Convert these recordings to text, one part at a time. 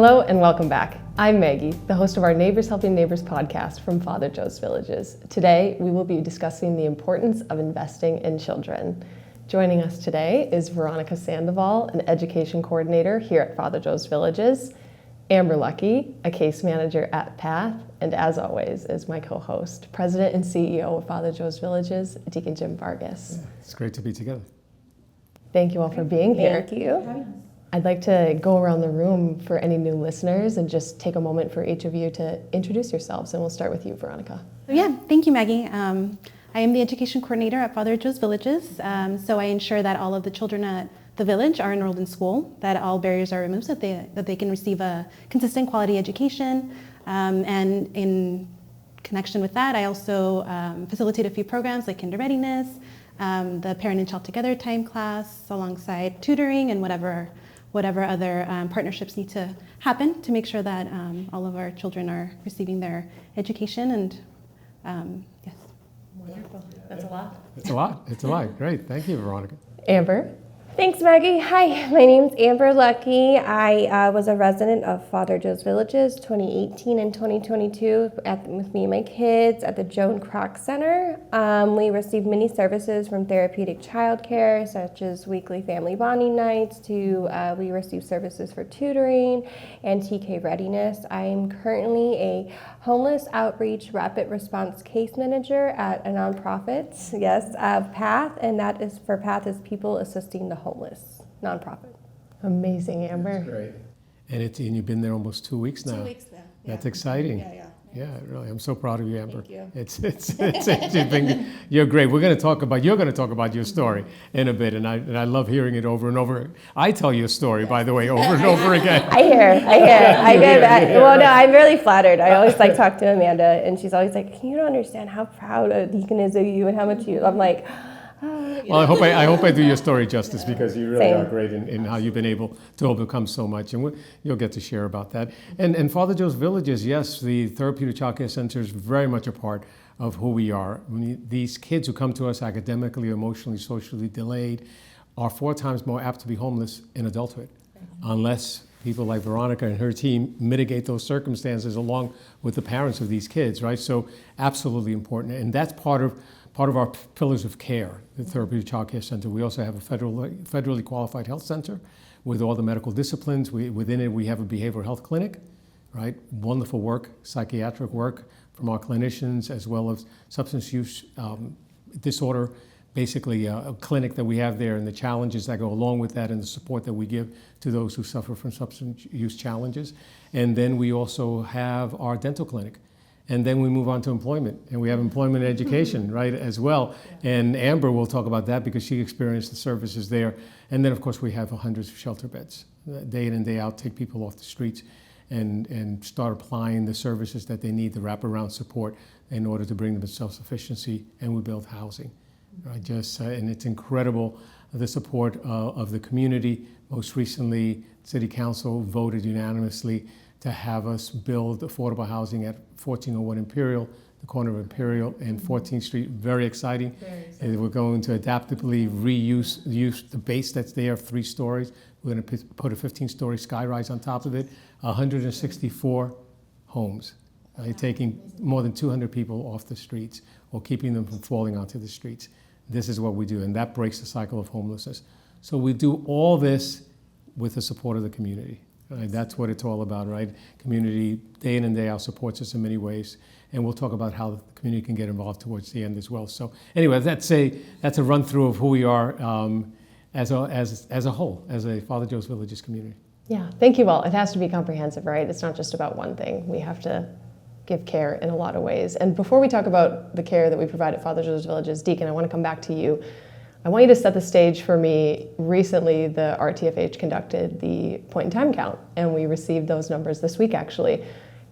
Hello and welcome back. I'm Maggie, the host of our Neighbors Helping Neighbors podcast from Father Joe's Villages. Today, we will be discussing the importance of investing in children. Joining us today is Veronica Sandoval, an education coordinator here at Father Joe's Villages, Amber Lucky, a case manager at PATH, and as always is my co-host, President and CEO of Father Joe's Villages, Deacon Jim Vargas. It's great to be together. Thank you all for being here. Thank you. I'd like to go around the room for any new listeners and just take a moment for each of you to introduce yourselves, and we'll start with you, Veronica. Thank you, Maggie. I am the education coordinator at Father Joe's Villages, so I ensure that all of the children at the village are enrolled in school, that all barriers are removed so that they can receive a consistent quality education, and in connection with that, I also facilitate a few programs like Kinder Readiness, the Parent and Child Together time class, alongside tutoring and whatever other partnerships need to happen to make sure that all of our children are receiving their education. And yes. Wonderful. That's a lot. It's a lot. Great. Thank you, Veronica. Amber. Thanks, Maggie. Hi, my name's Amber Lucky. I was a resident of Father Joe's Villages 2018 and 2022 with me and my kids at the Joan Kroc Center. We received many services from therapeutic childcare, such as weekly family bonding nights, to we received services for tutoring and TK readiness. I am currently a homeless outreach rapid response case manager at a nonprofit, PATH, and that is for PATH is People Assisting the Homeless nonprofit. Amazing, Amber. That's great. And you've been there almost 2 weeks now. 2 weeks now. Yeah. That's exciting. Yeah. Really. I'm so proud of you, Amber. Thank you. It's you're great. You're going to talk about your story in a bit, and I love hearing it over and over. I tell your story, by the way, over and over again. I hear. Well, no, I'm really flattered. I always talk to Amanda, and she's always like, "You don't understand how proud a deacon is of you and how much you." I'm like, Well, I hope I do your story justice, because you really Same. are great in how you've been able to overcome so much, and you'll get to share about that. And Father Joe's Villages, yes, the Therapeutic Child Care Center is very much a part of who we are. These kids who come to us academically, emotionally, socially delayed are 4 times more apt to be homeless in adulthood, unless people like Veronica and her team mitigate those circumstances along with the parents of these kids, right? So absolutely important, and that's part of our pillars of care, the Therapeutic Child Care Center. We also have a federally qualified health center with all the medical disciplines. Within it, we have a behavioral health clinic, right? Wonderful work, psychiatric work from our clinicians, as well as substance use disorder, basically a clinic that we have there, and the challenges that go along with that, and the support that we give to those who suffer from substance use challenges. And then we also have our dental clinic. And then we move on to employment, and we have employment and education, right, as well. And Amber will talk about that because she experienced the services there. And then, of course, we have hundreds of shelter beds, day in and day out, take people off the streets and start applying the services that they need, the wraparound support, in order to bring them to self-sufficiency, and we build housing, right? And it's incredible, the support of the community. Most recently, City Council voted unanimously to have us build affordable housing at 1401 Imperial, the corner of Imperial and 14th Street. Very exciting. And we're going to adaptively reuse the base that's there of 3 stories. We're going to put a 15-story skyrise on top of it, 164 homes, taking more than 200 people off the streets or keeping them from falling onto the streets. This is what we do, and that breaks the cycle of homelessness. So we do all this with the support of the community. Right, that's what it's all about, right? Community, day in and day out, supports us in many ways, and we'll talk about how the community can get involved towards the end as well. So, anyway, that's a run through of who we are as a whole, as a Father Joe's Villages community. Yeah, thank you all. It has to be comprehensive, right? It's not just about one thing. We have to give care in a lot of ways. And before we talk about the care that we provide at Father Joe's Villages, Deacon, I want to come back to you. I want you to set the stage for me. Recently, the RTFH conducted the point-in-time count, and we received those numbers this week, actually.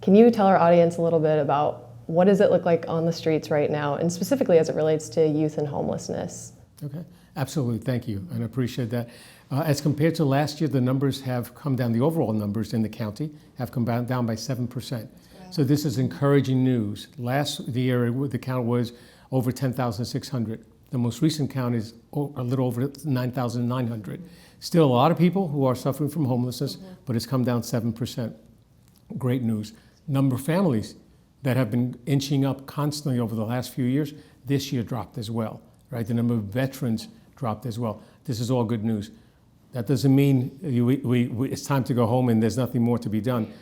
Can you tell our audience a little bit about what does it look like on the streets right now, and specifically as it relates to youth and homelessness? Okay, absolutely, thank you, and I appreciate that. As compared to last year, the numbers have come down, the overall numbers in the county have come down by 7%. So this is encouraging news. Last year, the count was over 10,600. The most recent count is a little over 9,900. Still a lot of people who are suffering from homelessness, but it's come down 7%. Great news. Number of families that have been inching up constantly over the last few years, this year dropped as well, right? The number of veterans dropped as well. This is all good news. That doesn't mean it's time to go home and there's nothing more to be done.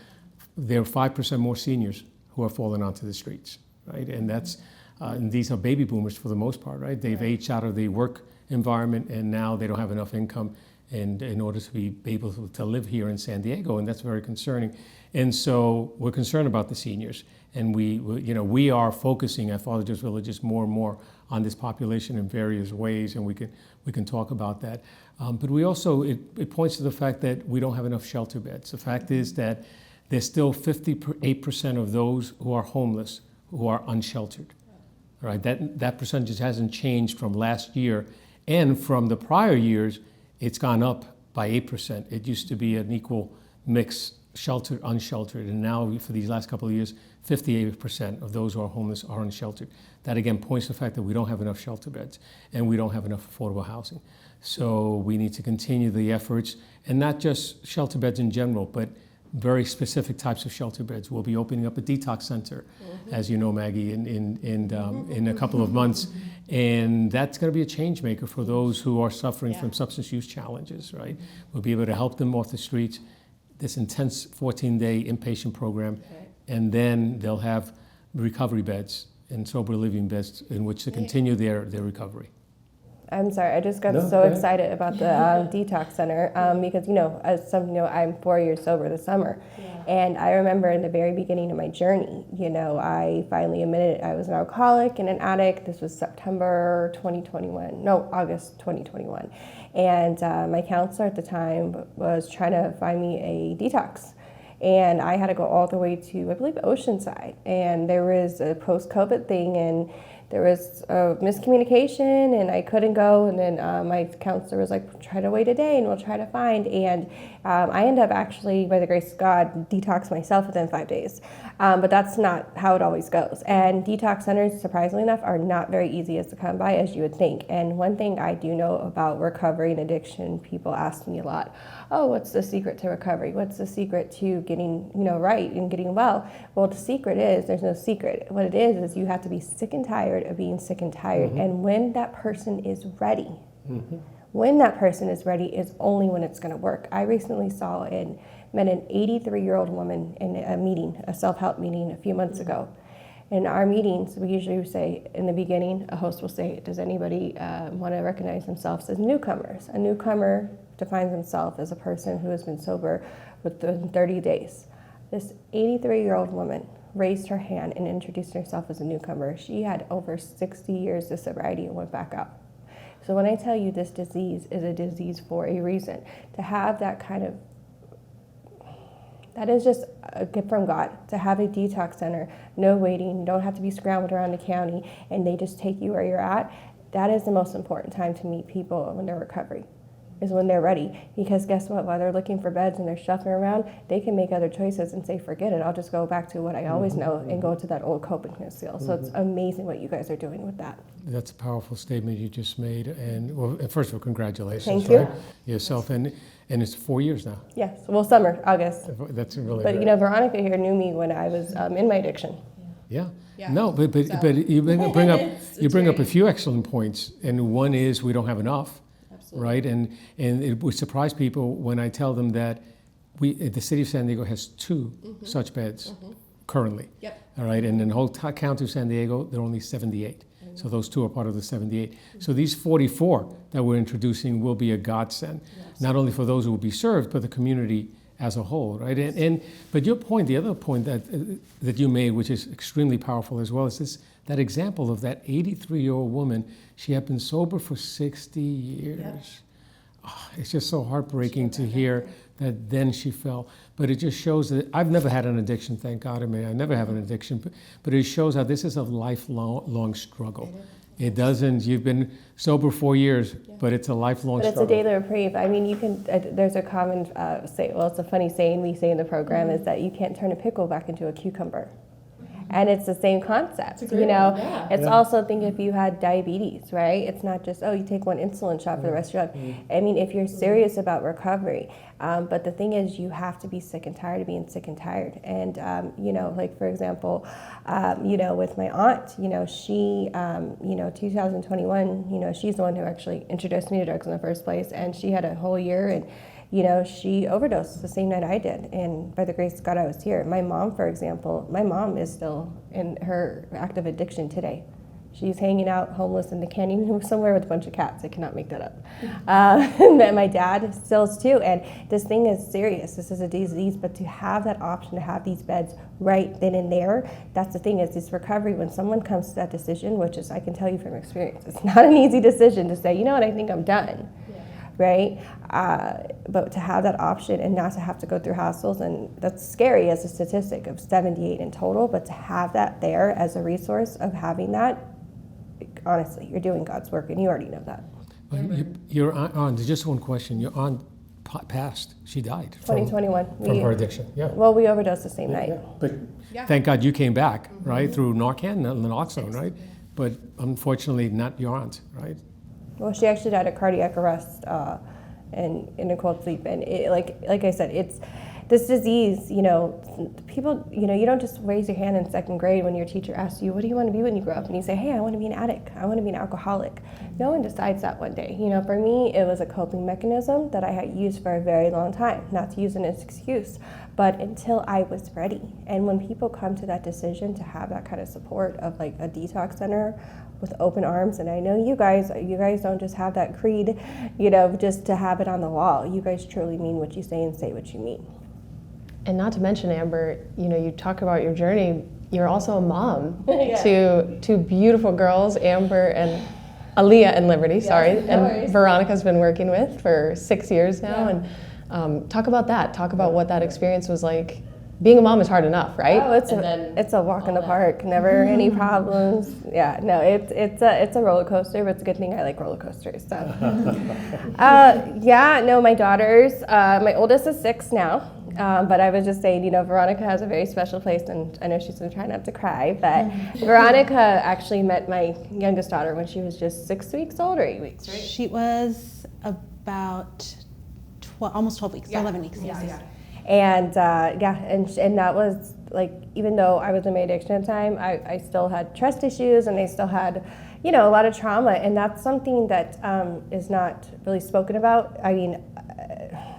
There are 5% more seniors who are falling onto the streets, right? And that's and these are baby boomers for the most part, right? They've aged out of the work environment and now they don't have enough income and in order to be able to live here in San Diego, and that's very concerning. And so we're concerned about the seniors, and we are focusing at Father Joe's Villages more and more on this population in various ways, and we can talk about that. But we also it points to the fact that we don't have enough shelter beds. The fact is that there's still 58% of those who are homeless who are unsheltered. All right, that percentage hasn't changed from last year, and from the prior years, it's gone up by 8%. It used to be an equal mix, sheltered, unsheltered, and now for these last couple of years, 58% of those who are homeless are unsheltered. That again points to the fact that we don't have enough shelter beds and we don't have enough affordable housing. So we need to continue the efforts, and not just shelter beds in general, but very specific types of shelter beds. We'll be opening up a detox center, as you know, Maggie, in a couple of months. And that's going to be a change maker for those who are suffering from substance use challenges, right? We'll be able to help them off the streets, this intense 14-day inpatient program, and then they'll have recovery beds and sober living beds in which to continue their recovery. I'm sorry, I just got excited about the detox center because, as some know, I'm 4 years sober this summer. And I remember in the very beginning of my journey, I finally admitted I was an alcoholic and an addict. This was August 2021. And my counselor at the time was trying to find me a detox. And I had to go all the way to, I believe, Oceanside. And there was a post-COVID thing, and there was a miscommunication, and I couldn't go. And then my counselor was like, try to wait a day, and we'll try to find. And I ended up actually, by the grace of God, detox myself within 5 days. But that's not how it always goes. And detox centers, surprisingly enough, are not very easy as to come by as you would think. And one thing I do know about recovery and addiction, people ask me a lot, oh, what's the secret to recovery? What's the secret to getting, right and getting well? Well, the secret is, there's no secret. What it is you have to be sick and tired of being sick and tired. And when that person is ready, when that person is ready is only when it's going to work. I recently met an 83-year-old woman in a meeting, a self-help meeting a few months ago. In our meetings, we usually say in the beginning, a host will say, does anybody want to recognize themselves as newcomers? A newcomer defines himself as a person who has been sober within 30 days. This 83-year-old woman raised her hand and introduced herself as a newcomer. She had over 60 years of sobriety and went back out. So when I tell you this disease is a disease for a reason, to have that that is just a gift from God, to have a detox center, no waiting, you don't have to be scrambled around the county, and they just take you where you're at. That is the most important time to meet people when they're recovery, is when they're ready. Because guess what, while they're looking for beds and they're shuffling around, they can make other choices and say, forget it, I'll just go back to what I always know and go to that old coping skill. So it's amazing what you guys are doing with that. That's a powerful statement you just made, and well, first of all, congratulations. Thank you. Right? Yourself, and it's 4 years now. Yes, well, summer, August. That's really But great. Veronica here knew me when I was in my addiction. Yeah. No, but you bring up a few excellent points, and one is we don't have enough, right? And it would surprise people when I tell them that the city of San Diego has 2 such beds currently. All right, and in the whole county of San Diego, there are only 78. So those 2 are part of the 78. So these 44 that we're introducing will be a godsend, not only for those who will be served, but the community as a whole, right? But your point, the other point that you made, which is extremely powerful as well, is that example of that 83-year-old woman. She had been sober for 60 years. Oh, it's just so heartbreaking to hear that then she fell. But it just shows that I've never had an addiction, thank God. I never have an addiction. But it shows how this is a lifelong struggle. It doesn't, you've been sober 4 years, but it's a lifelong struggle. But it's a daily reprieve. I mean, you can, there's a common it's a funny saying we say in the program is that you can't turn a pickle back into a cucumber. And it's the same concept, you know. It's also, think if you had diabetes, right? It's not just, oh, you take one insulin shot for the rest of your life. I mean, if you're serious about recovery, but the thing is, you have to be sick and tired of being sick and tired. And, you know, like, for example, you know, with my aunt, you know, she, you know, 2021, you know, she's the one who actually introduced me to drugs in the first place. And she had a whole year, and, you know, she overdosed the same night I did. And by the grace of God, I was here. My mom, for example, my mom is still in her active addiction today. She's hanging out homeless in the canyon somewhere with a bunch of cats. I cannot make that up. And my dad still is too. And this thing is serious. This is a disease. But to have that option, to have these beds right then and there, that's the thing, is this recovery. When someone comes to that decision, which is, I can tell you from experience, it's not an easy decision to say, you know what, I think I'm done. Right? But to have that option and not to have to go through hassles, and that's scary as a statistic of 78 in total, but to have that there as a resource of having that, honestly, you're doing God's work, and you already know that. Your aunt, just one question. Your aunt passed. She died. 2021. From her addiction. Yeah. Well, we overdosed the same night. But thank God you came back, right? Through Narcan, naloxone, right? But unfortunately, not your aunt, right? Well, she actually died of cardiac arrest and in a cold sleep. And it, like I said, it's this disease, you know, people, you know, you don't just raise your hand in second grade when your teacher asks you, what do you want to be when you grow up? And you say, hey, I want to be an addict. I want to be an alcoholic. No one decides that one day. You know, for me, it was a coping mechanism that I had used for a very long time, not to use it as an excuse, but until I was ready. And when people come to that decision to have that kind of support of like a detox center with open arms, and I know you guys don't just have that creed, you know, just to have it on the wall. You guys truly mean what you say and say what you mean. And not to mention, Amber, you know, you talk about your journey. You're also a mom Yeah. to two beautiful girls, Amber and Aaliyah and Liberty, sorry, no and worries. Veronica's been working with for 6 years now. And talk about that. Talk about what that experience was like. Being a mom is hard enough, right? Oh, it's a walk in the park. Never any problems. Yeah, no, it's a roller coaster, but it's a good thing I like roller coasters. So, yeah, no, my daughters. My oldest is 6 now. But I was just saying, you know, Veronica has a very special place, and I know she's going to try not to cry, but Veronica actually met my youngest daughter when she was just 6 weeks old, or 8 weeks, right? She was about almost 12 weeks, 11 weeks. Yes. And and that was like, even though I was in my addiction at the time, I still had trust issues, and I still had, you know, a lot of trauma, and that's something that is not really spoken about. I mean,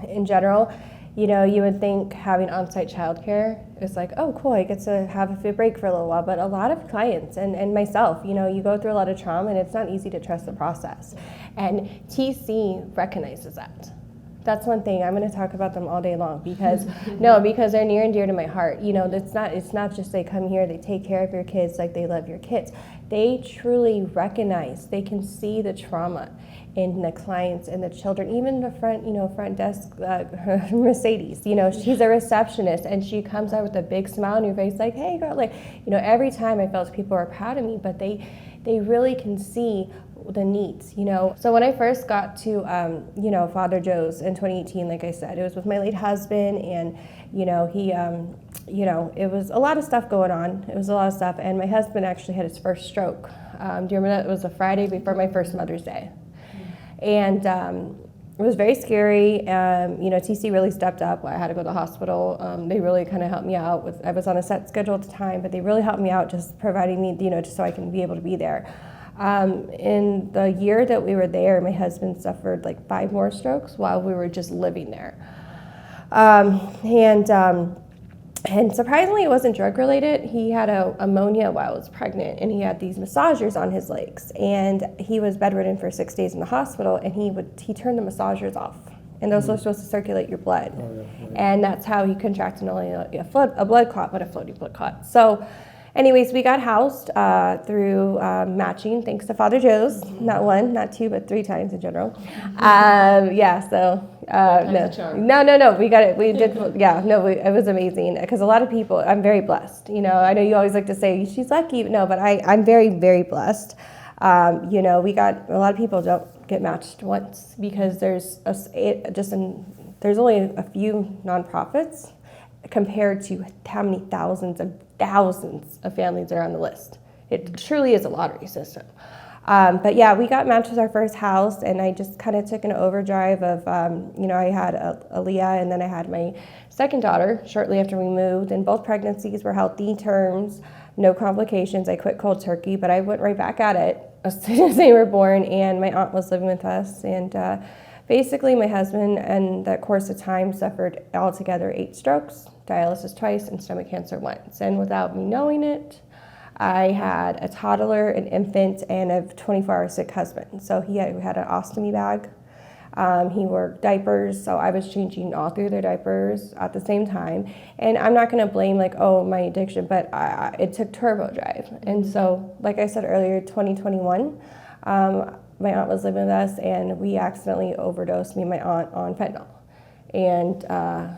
in general, you know, you would think having on-site childcare is like, oh, cool, I get to have a break for a little while. But a lot of clients and myself, you know, you go through a lot of trauma, and it's not easy to trust the process. And TC recognizes that. That's one thing. I'm going to talk about them all day long because because they're near and dear to my heart. You know, it's not just they come here, they take care of your kids like they love your kids. They truly recognize, they can see the trauma in the clients and the children, even the front desk, Mercedes, you know, she's a receptionist, and she comes out with a big smile on her face like, hey girl, like, you know, every time I felt people were proud of me, but they really can see the needs, you know. So when I first got to, you know, Father Joe's in 2018, like I said, it was with my late husband, and, you know, he, you know, it was a lot of stuff going on. It was a lot of stuff, and my husband actually had his first stroke. Do you remember that? It was a Friday before my first Mother's Day. And it was very scary. You know, TC really stepped up. I had to go to the hospital. They really kind of helped me out. I was on a set schedule at the time, but they really helped me out, just providing me, you know, just so I can be able to be there. In the year that we were there, my husband suffered like 5 more strokes while we were just living there. And surprisingly, it wasn't drug related. He had ammonia while I was pregnant, and he had these massagers on his legs, and he was bedridden for 6 days in the hospital, and he turned the massagers off, and those are supposed to circulate your blood. And that's how he contracted not only a blood clot, but a floating blood clot. So anyways, we got housed through matching, thanks to Father Joe's. Not 1, not 2, but 3 times in general. Yeah, so no, we got it. We did, yeah, no, it was amazing, because a lot of people, I'm very blessed. You know, I know you always like to say she's lucky, no, but I'm very, very blessed. You know, a lot of people don't get matched once, because there's only a few nonprofits compared to how many thousands of thousands of families are on the list. It truly is a lottery system. But yeah, we got matched with our first house, and I just kind of took an overdrive of, I had Aaliyah, and then I had my second daughter shortly after we moved, and both pregnancies were healthy terms, no complications. I quit cold turkey, but I went right back at it as soon as they were born, and my aunt was living with us, and basically my husband, in that course of time, suffered altogether 8 strokes, dialysis twice, and stomach cancer once, and without me knowing it, I had a toddler, an infant, and a 24-hour sick husband. So he had an ostomy bag. He wore diapers, so I was changing all through their diapers at the same time. And I'm not going to blame my addiction, but it took turbo drive. And so, like I said earlier, 2021, my aunt was living with us, and we accidentally overdosed, me and my aunt, on fentanyl. And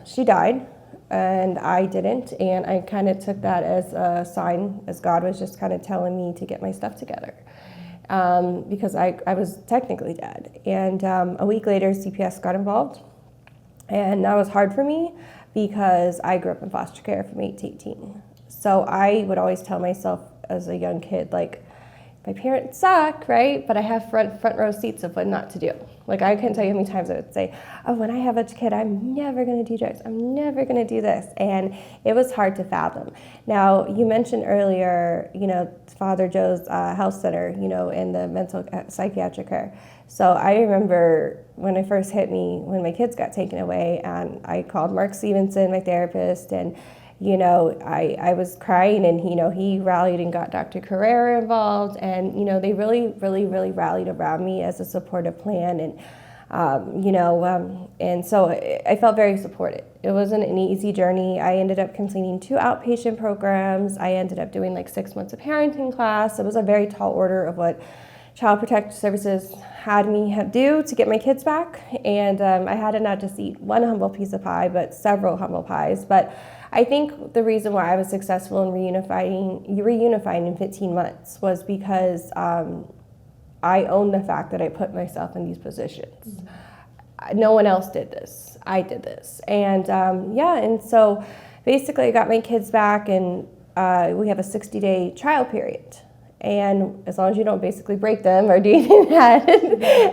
she died. And I didn't, and I kind of took that as a sign, as God was just kind of telling me to get my stuff together, because I was technically dead. And a week later, CPS got involved, and that was hard for me because I grew up in foster care from 8 to 18. So I would always tell myself as a young kid, my parents suck, right? But I have front row seats of what not to do. I couldn't tell you how many times I would say, oh, when I have a kid, I'm never going to do drugs. I'm never going to do this. And it was hard to fathom. Now, you mentioned earlier, Father Joe's health center, and the mental psychiatric care. So I remember when it first hit me, when my kids got taken away, and I called Mark Stevenson, my therapist, and I was crying, and he rallied and got Dr. Carrera involved, and they really, really, really rallied around me as a supportive plan, and and so I felt very supported. It wasn't an easy journey. I ended up completing 2 outpatient programs. I ended up doing 6 months of parenting class. It was a very tall order of what Child Protective Services had me do to get my kids back, and I had to not just eat one humble piece of pie, but several humble pies. But I think the reason why I was successful in reunifying in 15 months was because I own the fact that I put myself in these positions. Mm-hmm. No one else did this. I did this. And and so basically I got my kids back, and we have a 60-day trial period. And as long as you don't basically break them or do anything that,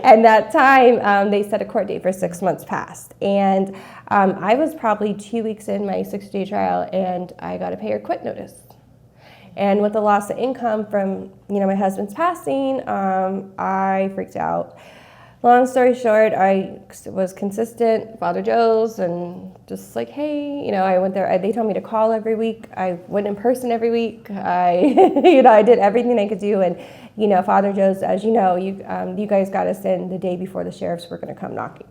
and that time, they set a court date for 6 months past. And I was probably 2 weeks in my 60-day trial, and I got a pay or quit notice. And with the loss of income from, my husband's passing, I freaked out. Long story short, I was consistent, Father Joe's, and just hey, I went there. They told me to call every week. I went in person every week. I did everything I could do. And, Father Joe's, as you know, you guys got us in the day before the sheriffs were going to come knocking.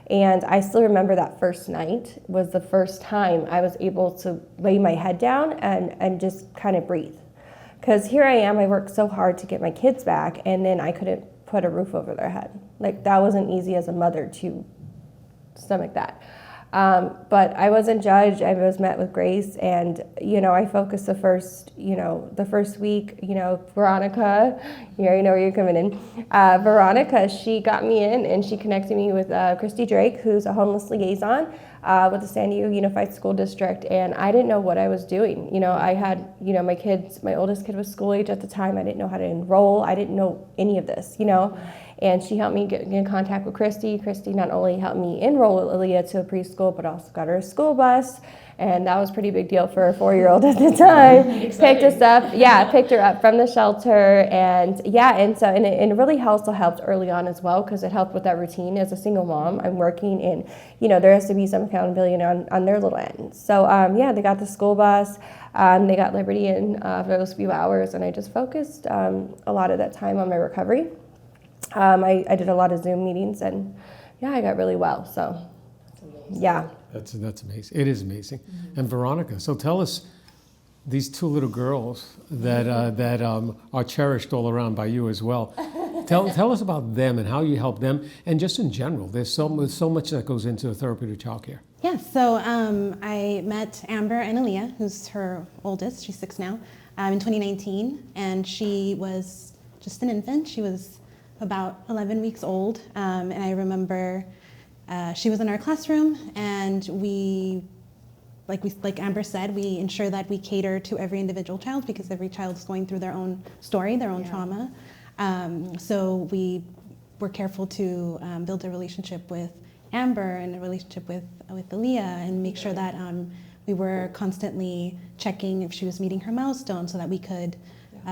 And I still remember that first night was the first time I was able to lay my head down and just kind of breathe. Because here I am, I worked so hard to get my kids back, and then I couldn't put a roof over their head. That wasn't easy as a mother to stomach that. But I wasn't judged. I was met with grace, and I focused the first week. Veronica, you already know where you're coming in. Veronica, she got me in, and she connected me with Christy Drake, who's a homeless liaison with the San Diego Unified School District, and I didn't know what I was doing. I had my kids. My oldest kid was school age at the time. I didn't know how to enroll. I didn't know any of this. And she helped me get in contact with Christy. Christy not only helped me enroll Aaliyah to a preschool, but also got her a school bus. And that was a pretty big deal for a 4-year-old at the time. Picked her up from the shelter. And it really also helped early on as well, because it helped with that routine. As a single mom, I'm working, and there has to be some accountability on their little end. So they got the school bus. They got Liberty in for those few hours, and I just focused a lot of that time on my recovery. I did a lot of Zoom meetings, and I got really well. So, yeah. That's amazing. It is amazing. Mm-hmm. And Veronica, so tell us, these 2 little girls that are cherished all around by you as well. Tell us about them and how you help them, and just in general. There's so much that goes into therapeutic childcare. Yes. So I met Amber and Aaliyah, who's her oldest. She's 6 now. In 2019, and she was just an infant. She was about 11 weeks old, and I remember she was in our classroom, and we like Amber said, we ensure that we cater to every individual child because every child is going through their own story, their own trauma. So we were careful to build a relationship with Amber and a relationship with Aaliyah and make sure that we were constantly checking if she was meeting her milestone so that we could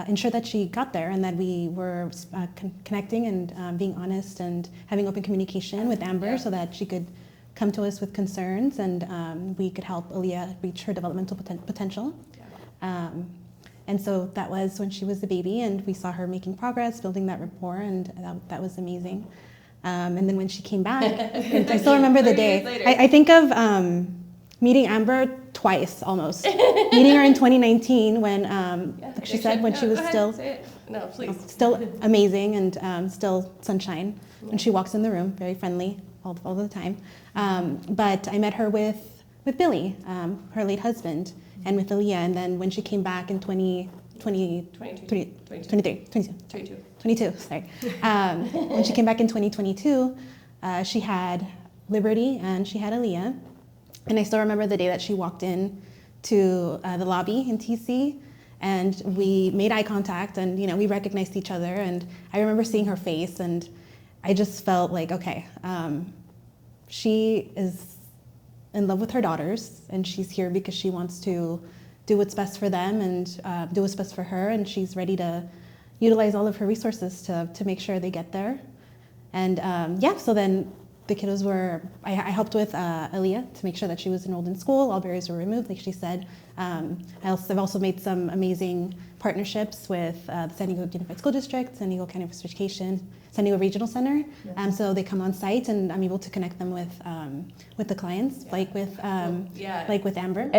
ensure that she got there and that we were connecting and being honest and having open communication with Amber so that she could come to us with concerns and we could help Aaliyah reach her developmental potential. And so that was when she was a baby and we saw her making progress, building that rapport, and that was amazing. And then when she came back, I still remember the day. I think of meeting Amber twice almost. Meeting her in 2019 when, like she said, when she was still amazing and still sunshine. When she walks in the room, very friendly all the time. But I met her with Billy, her late husband, and with Aaliyah. And then when she came back in 22, sorry. When she came back in 2022, she had Liberty and she had Aaliyah. And I still remember the day that she walked in to the lobby in TC and we made eye contact and, you know, we recognized each other. And I remember seeing her face and I just felt like, okay, she is in love with her daughters and she's here because she wants to do what's best for them and do what's best for her, and she's ready to utilize all of her resources to make sure they get there. And so then the kiddos I helped with Aaliyah to make sure that she was enrolled in school, all barriers were removed, like she said. I've also made some amazing partnerships with the San Diego Unified School District, San Diego County of Education, San Diego Regional Center. So they come on site and I'm able to connect them with the clients, like with Amber.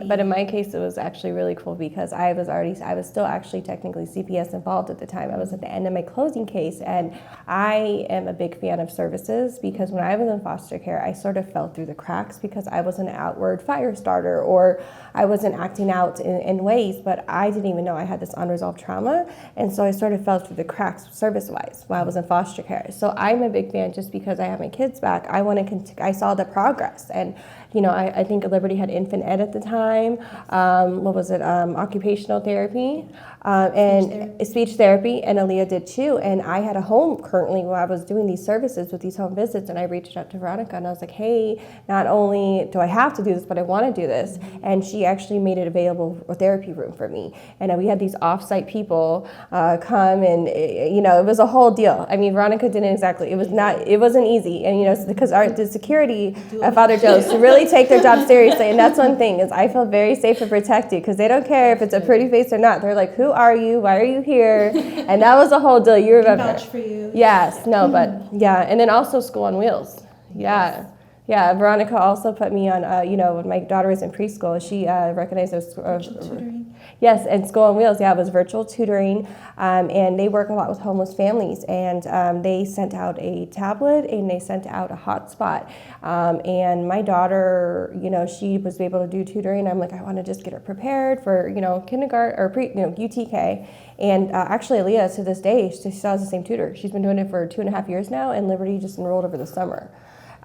But in my case, it was actually really cool because I was still actually technically CPS involved at the time. I was at the end of my closing case, and I am a big fan of services because when I was in foster care, I sort of fell through the cracks because I was an outward fire starter or I wasn't acting out in ways, but I didn't even know I had this unresolved trauma, and so I sort of fell through the cracks service-wise while I was in foster care. So I'm a big fan just because I have my kids back. I saw the progress, and you know, I think Liberty had infant ed at the time. Occupational therapy and speech therapy, and Aaliyah did too. And I had a home currently where I was doing these services with these home visits, and I reached out to Veronica and I was like, hey, not only do I have to do this, but I want to do this. And she actually made it available a therapy room for me. And we had these off-site people come, and you know, it was a whole deal. I mean, Veronica didn't exactly. It wasn't easy, and you know, because the security at Father Joe's to really take their job seriously, and that's one thing is I feel very safe and protected because they don't care if it's a pretty face or not. They're like, who are you? Why are you here? And that was a whole deal. You remember? Vouch for you. Yes, no, but yeah, and then also School on Wheels. Yeah. Yeah, Veronica also put me on, when my daughter was in preschool, she recognized those. Virtual tutoring. Yes, and School on Wheels, it was virtual tutoring, and they work a lot with homeless families, and they sent out a tablet and they sent out a hotspot, and my daughter, she was able to do tutoring. I'm like, I want to just get her prepared for, kindergarten or UTK, and actually Aaliyah, to this day, she still has the same tutor. She's been doing it for 2.5 years now, and Liberty just enrolled over the summer.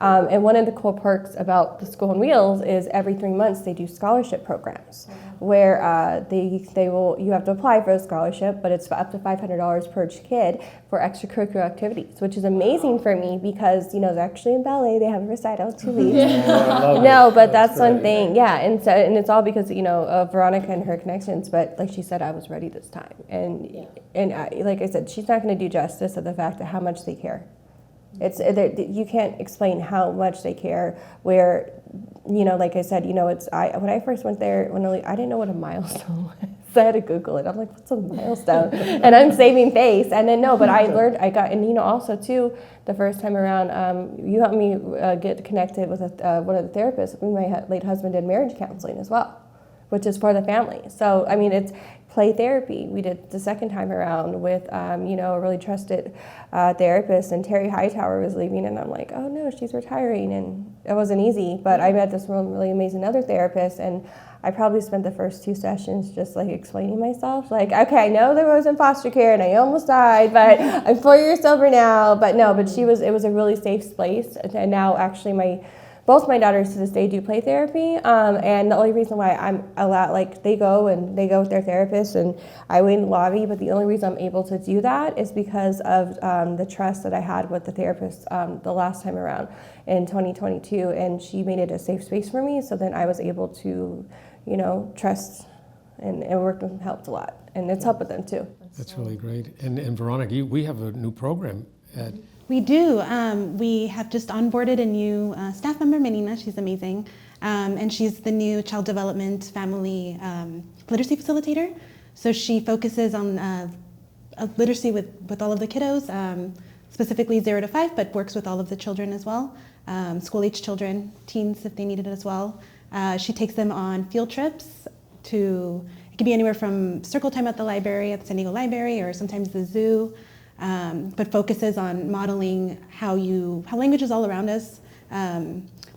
And one of the cool perks about the School on Wheels is every 3 months they do scholarship programs where you have to apply for a scholarship, but it's up to $500 per kid for extracurricular activities, which is amazing for me because, actually in ballet they have a recital 2 weeks. No, but that's one thing. Yeah, and it's all because, of Veronica and her connections, but like she said, I was ready this time. And like I said, she's not going to do justice of the fact of how much they care. You can't explain how much they care. Where, like I said, when I first went there, I didn't know what a milestone was. So I had to Google it. I'm like, what's a milestone? And I'm saving face. And then but I learned. Also too, the first time around, you helped me get connected with one of the therapists. My late husband did marriage counseling as well, which is for the family. So it's play therapy. We did the second time around with, a really trusted therapist, and Terry Hightower was leaving, and I'm like, oh no, she's retiring, and it wasn't easy, but I met this really amazing other therapist, and I probably spent the first 2 sessions just like explaining myself, like, okay, I know that I was in foster care and I almost died, but I'm 4 years sober now, but it was a really safe place, and now actually my both my daughters to this day do play therapy, and the only reason why I'm allowed, like they go with their therapist, and I wait in the lobby. But the only reason I'm able to do that is because of the trust that I had with the therapist the last time around in 2022, and she made it a safe space for me. So then I was able to, trust, and it worked and helped a lot, and it's helped with them too. That's really great. And Veronica, we have a new program at We do. We have just onboarded a new staff member, Menina. She's amazing. And she's the new child development family literacy facilitator. So she focuses on literacy with all of the kiddos, specifically 0 to 5, but works with all of the children as well, school-age children, teens if they need it as well. She takes them on field trips to, it can be anywhere from circle time at the library, at the San Diego Library, or sometimes the zoo. But focuses on modeling how language is all around us,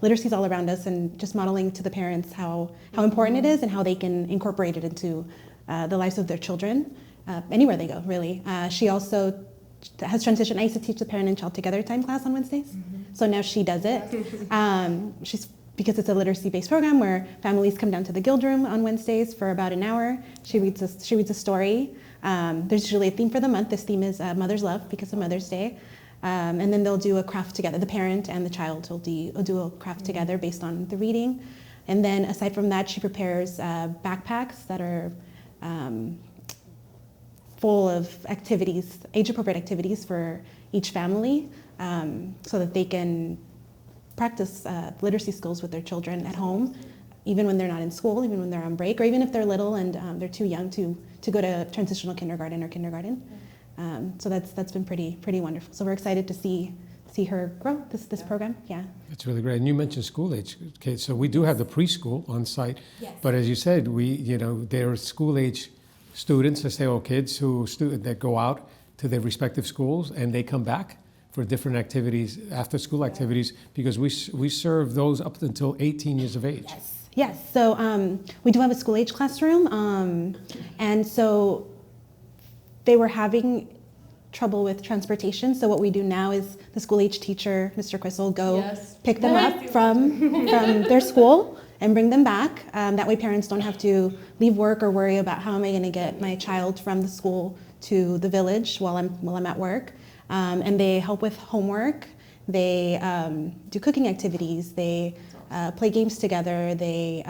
literacy is all around us, and just modeling to the parents how important it is and how they can incorporate it into the lives of their children, anywhere they go, really. She also has transitioned. I used to teach the Parent and Child Together Time class on Wednesdays, so now she does it. Because it's a literacy-based program where families come down to the Guild Room on Wednesdays for about an hour. She reads a story. There's usually a theme for the month. This theme is Mother's Love because of Mother's Day. And then they'll do a craft together. The parent and the child will do a craft together based on the reading. And then aside from that, she prepares backpacks that are full of activities, age-appropriate activities for each family, so that they can practice literacy skills with their children at home, even when they're not in school, even when they're on break, or even if they're little and they're too young to go to transitional kindergarten or kindergarten. So that's been pretty wonderful. So we're excited to see her grow this program. Yeah. That's really great. And you mentioned school age kids. So we do have the preschool on site. Yes. But as you said, there are school age students, kids that go out to their respective schools and they come back for different activities, after school activities, because we serve those up until 18 years of age. Yes. So we do have a school age classroom, and so they were having trouble with transportation. So what we do now is the school age teacher, Mr. Chris, will go pick them up from their school and bring them back. That way parents don't have to leave work or worry about how am I going to get my child from the school to the village while I'm at work. And they help with homework. They do cooking activities. They play games together. They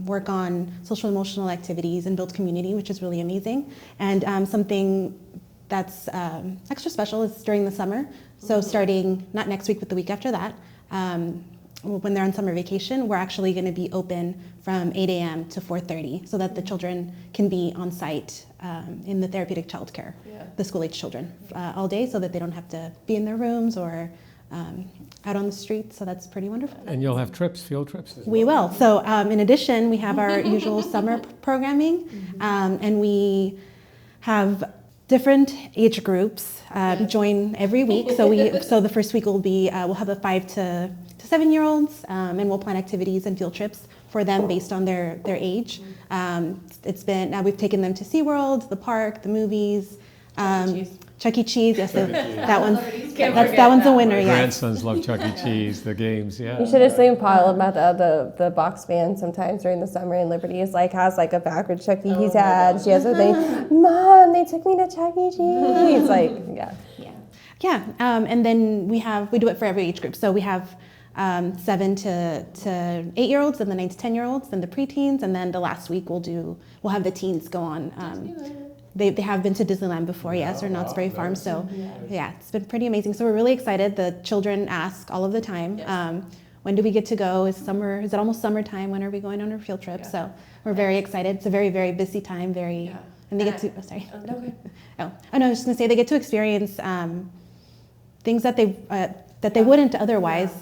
work on social emotional activities and build community, which is really amazing. And something that's extra special is during the summer. So starting not next week, but the week after that, when they're on summer vacation, we're actually going to be open from 8 a.m. to 4:30 so that the children can be on site in the therapeutic childcare, the school-age children, all day so that they don't have to be in their rooms or out on the street. So that's pretty wonderful. And you'll have field trips as well. We will. So in addition, we have our usual summer programming, and we have different age groups join every week. So the first week will be we'll have the 5 to 7-year-olds, and we'll plan activities and field trips for them based on their age. We've taken them to SeaWorld, the park, the movies, Chuck E. Cheese. Yes, that one's a winner. My Yes. grandsons love Chuck E. Cheese, the games. Yeah. You should have seen Paul about the box band sometimes during the summer in Liberty. Has a backwards Chuck E. Cheese ad. She has a thing. Mom, they took me to Chuck E. Cheese. Yeah, and then we do it for every age group. So we have 7 to 8-year-olds, and the 9 to 10-year-olds, then the preteens, and then the last week we'll have the teens go on. They have been to Disneyland before, yes, or Knott's Berry Farm. So yeah, it's been pretty amazing. So we're really excited. The children ask all of the time, when do we get to go? Is it almost summertime? When are we going on our field trip? So we're very excited. It's a very, very busy time. And they get to, I was just gonna say they get to experience things that they wouldn't otherwise.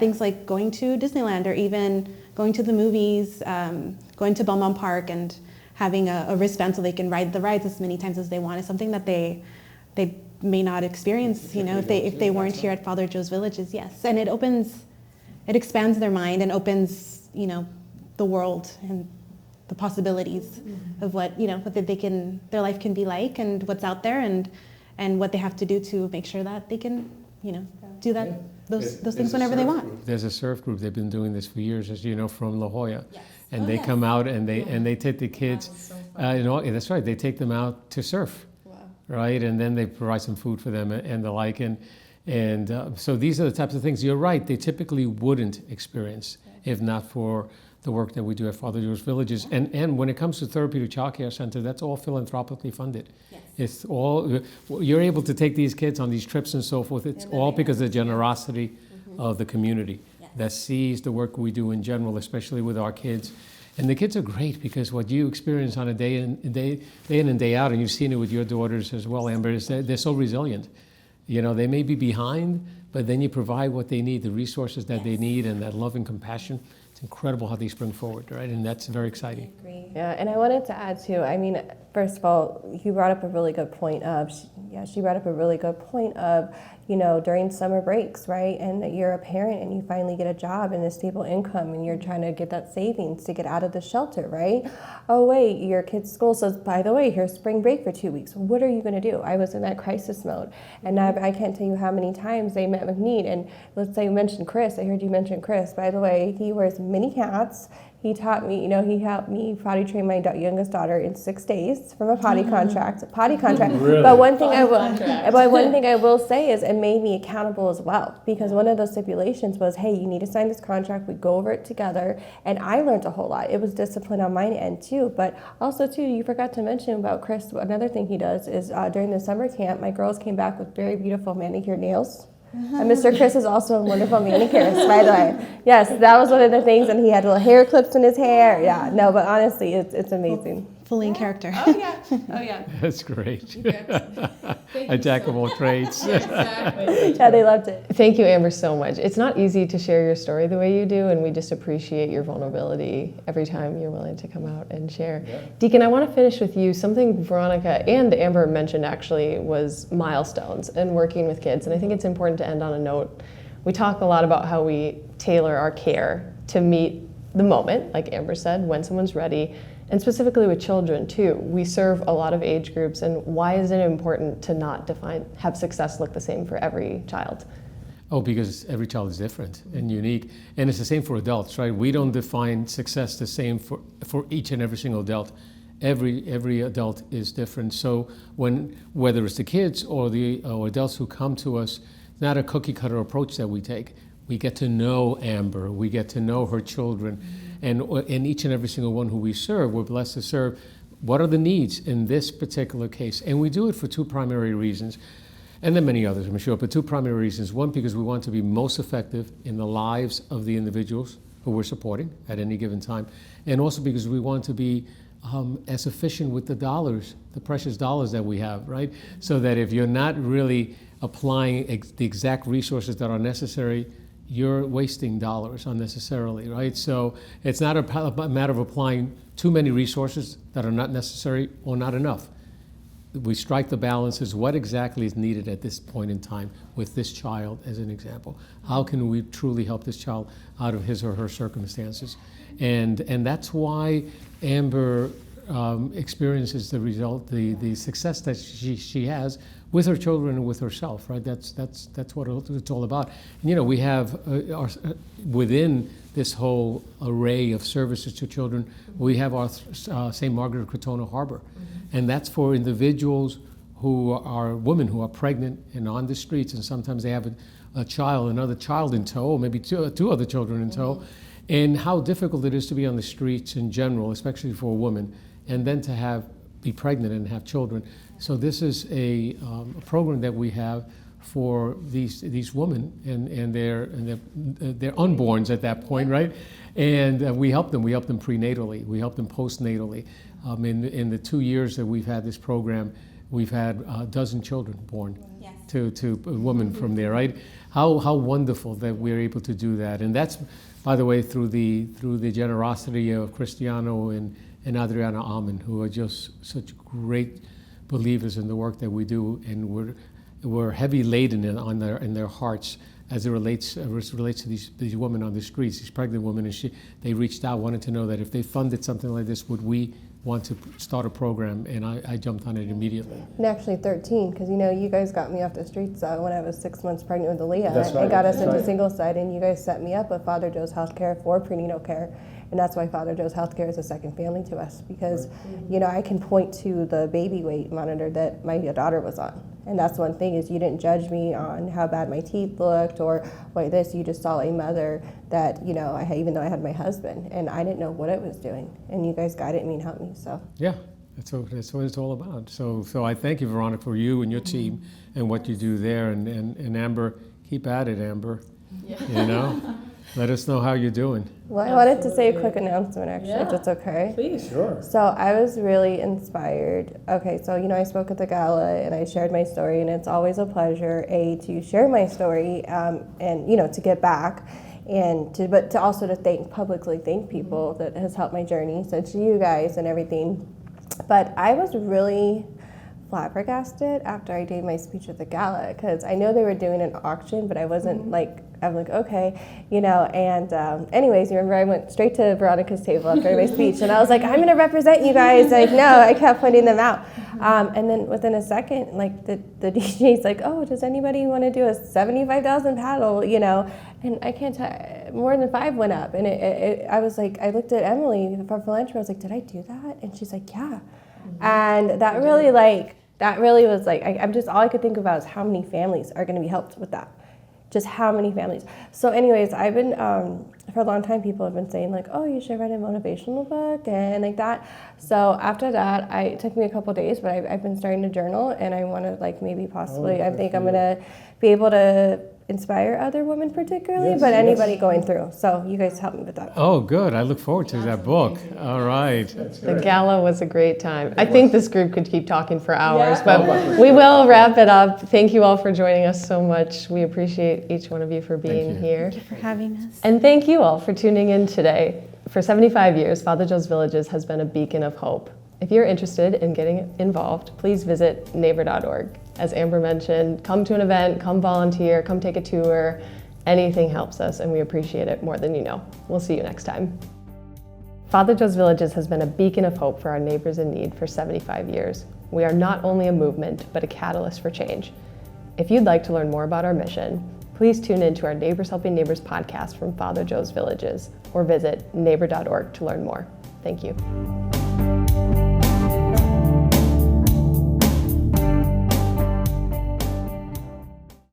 Things like going to Disneyland or even going to the movies, going to Belmont Park and having a wristband so they can ride the rides as many times as they want is something that they may not experience, if they weren't here at Father Joe's Villages. Yes, and it expands their mind and opens, the world and the possibilities of what their life can be like and what's out there and what they have to do to make sure that they can, do that those things whenever they want. There's a surf group. They've been doing this for years, as you know, from La Jolla. And they come out and they take the kids. That's right. They take them out to surf, right? And then they provide some food for them and the like. And so these are the types of things. You're right. They typically wouldn't experience if not for the work that we do at Father Joe's Villages. And when it comes to Therapeutic Child Care Center, that's all philanthropically funded. It's all, you're able to take these kids on these trips and so forth. It's all because of the generosity of the community that sees the work we do in general, especially with our kids. And the kids are great because what you experience on a day in and day out, and you've seen it with your daughters as well, Amber, is that they're so resilient. You know, they may be behind, but then you provide what they need, the resources that they need, and that love and compassion. It's incredible how they spring forward, right? And that's very exciting. Yeah, and I wanted to add too, I mean, first of all, you brought up a really good point of, she brought up a really good point of, you know, during summer breaks, right? And that you're a parent and you finally get a job and a stable income and you're trying to get that savings to get out of the shelter, right? Oh wait, your kid's school says, by the way, here's spring break for 2 weeks. What are you gonna do? I was in that crisis mode. And I can't tell you how many times they met with me. And let's say you mentioned Chris, I heard you mention Chris. By the way, he wears mini hats. He taught me, you know, he helped me potty train my youngest daughter in 6 days from a potty contract. Really? But one thing I will say is it made me accountable as well, because one of the stipulations was, hey, you need to sign this contract. We go over it together, and I learned a whole lot. It was discipline on my end too, but also too, you forgot to mention about Chris. Another thing he does is during the summer camp, my girls came back with very beautiful manicured nails. And Mr. Chris is also a wonderful manicurist, by the way. Yes, that was one of the things, and he had little hair clips in his hair. Yeah, no, but honestly, it's amazing. Fully in character. Oh yeah. That's great. A jack of all trades. Yeah, they loved it. Thank you, Amber, so much. It's not easy to share your story the way you do, and we just appreciate your vulnerability every time you're willing to come out and share. Yeah. Deacon, I want to finish with you. Something Veronica and Amber mentioned actually was milestones and working with kids, and I think it's important to end on a note. We talk a lot about how we tailor our care to meet the moment, like Amber said, when someone's ready. And specifically with children too, we serve a lot of age groups, and why is it important to not have success look the same for every child? Oh, because every child is different and unique. And it's the same for adults, right? We don't define success the same for each and every single adult. Every adult is different. So whether it's the kids or the adults who come to us, it's not a cookie cutter approach that we take. We get to know Amber, we get to know her children, and each and every single one who we serve, we're blessed to serve. What are the needs in this particular case? And we do it for two primary reasons, and then many others, I'm sure, but two primary reasons. One, because we want to be most effective in the lives of the individuals who we're supporting at any given time, and also because we want to be as efficient with the dollars, the precious dollars that we have, right? So that if you're not really applying the exact resources that are necessary, you're wasting dollars unnecessarily, right? So it's not a matter of applying too many resources that are not necessary or not enough. We strike the balance as what exactly is needed at this point in time with this child as an example. How can we truly help this child out of his or her circumstances? And that's why Amber experiences the result, the success that she has with her children and with herself, right? That's what it's all about. And, you know, we have within this whole array of services to children, we have our St. Margaret Crotona Harbor, and that's for individuals who are women who are pregnant and on the streets, and sometimes they have another child in tow, maybe two other children in tow, and how difficult it is to be on the streets in general, especially for a woman, and then to be pregnant and have children. So this is a program that we have for these women and their unborns at that point, right? And we help them. We help them prenatally. We help them postnatally. In the 2 years that we've had this program, we've had a dozen children born to a woman from there, right? How wonderful that we're able to do that. And that's, by the way, through the generosity of Cristiano and Adriana Alman, who are just such great believers in the work that we do, and we're heavy laden in their hearts as it relates to these women on the streets, these pregnant women, and they reached out, wanted to know that if they funded something like this, would we want to start a program, and I jumped on it immediately. And actually 13, because you guys got me off the streets when I was 6 months pregnant with Aaliyah. That's right, And got us that's into right. single side, and you guys set me up with Father Joe's Healthcare for prenatal care. And that's why Father Joe's Healthcare is a second family to us, because I can point to the baby weight monitor that my daughter was on. And that's one thing, is you didn't judge me on how bad my teeth looked or what this. You just saw a mother that, even though I had my husband, and I didn't know what it was doing. And you guys guided me and helped me, so. Yeah, that's what it's all about. So I thank you, Veronica, for you and your team and what you do there. And Amber, keep at it, Amber. Let us know how you're doing. Well, I wanted to say a quick announcement, actually, if it's okay. Please. Sure. So I was really inspired. Okay, so I spoke at the gala and I shared my story, and it's always a pleasure, to share my story, and to get back, and to also to publicly thank people that has helped my journey, so to you guys and everything. But I was really flabbergasted after I gave my speech at the gala, because I know they were doing an auction, but I wasn't I'm like, okay, and anyways, you remember I went straight to Veronica's table after my speech, and I was like, I'm going to represent you guys. Like, no, I kept pointing them out. And then within a second, the DJ's like, oh, does anybody want to do a 75,000 paddle, and I can't tell, more than 5 went up. And I was like, I looked at Emily from Philanthropy, I was like, did I do that? And she's like, yeah. And that really was I'm just, all I could think about is how many families are going to be helped with that. Just how many families. So anyways, I've been, for a long time, people have been saying oh, you should write a motivational book and like that. So after that, it took me a couple days, but I've been starting to journal, and I want to maybe possibly, I think I'm going to be able to inspire other women particularly, Yes, but yes. anybody going through. So you guys help me with that. Oh, good. I look forward to that book. All right. The gala was a great time. I think this group could keep talking for hours, but we will wrap it up. Thank you all for joining us so much. We appreciate each one of you for being you. here. Thank you for having us. And thank you all for tuning in today. For 75 years, Father Joe's Villages has been a beacon of hope. If you're interested in getting involved, please visit neighbor.org. As Amber mentioned, come to an event, come volunteer, come take a tour. Anything helps us, and we appreciate it more than you know. We'll see you next time. Father Joe's Villages has been a beacon of hope for our neighbors in need for 75 years. We are not only a movement, but a catalyst for change. If you'd like to learn more about our mission, please tune in to our Neighbors Helping Neighbors podcast from Father Joe's Villages, or visit neighbor.org to learn more. Thank you.